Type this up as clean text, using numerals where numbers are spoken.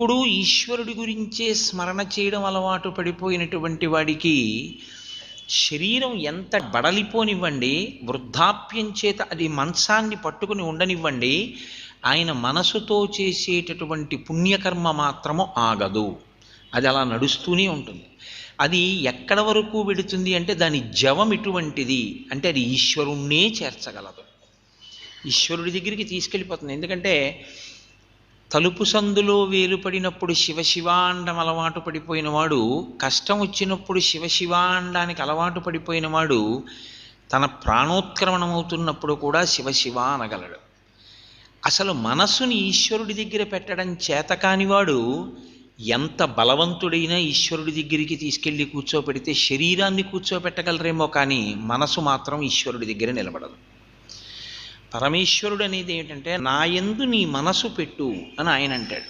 ఇప్పుడు ఈశ్వరుడి గురించే స్మరణ చేయడం అలవాటు పడిపోయినటువంటి వాడికి శరీరం ఎంత బడలిపోనివ్వండి, వృద్ధాప్యం చేత అది మంచాన్ని పట్టుకుని ఉండనివ్వండి, ఆయన మనసుతో చేసేటటువంటి పుణ్యకర్మ మాత్రము ఆగదు. అది అలా నడుస్తూనే ఉంటుంది. అది ఎక్కడ వరకు వెడుతుంది అంటే దాని జవం ఇటువంటిది అంటే అది ఈశ్వరుణ్ణే చేర్చగలదు, ఈశ్వరుడి దగ్గరికి తీసుకెళ్ళిపోతుంది. ఎందుకంటే తలుపు సందులో వేలుపడినప్పుడు శివశివాండం అలవాటు పడిపోయినవాడు, కష్టం వచ్చినప్పుడు శివశివాండానికి అలవాటు పడిపోయినవాడు తన ప్రాణోత్క్రమణమవుతున్నప్పుడు కూడా శివశివ అనగలడు. అసలు మనస్సుని ఈశ్వరుడి దగ్గర పెట్టడం చేతకానివాడు ఎంత బలవంతుడైనా ఈశ్వరుడి దగ్గరికి తీసుకెళ్ళి కూర్చోపెడితే శరీరాన్ని కూర్చోపెట్టగలరేమో కానీ మనసు మాత్రం ఈశ్వరుడి దగ్గర నిలబడదు. పరమేశ్వరుడు అనేది ఏమిటంటే నా యందు నీ మనసు పెట్టు అని ఆయన అంటాడు.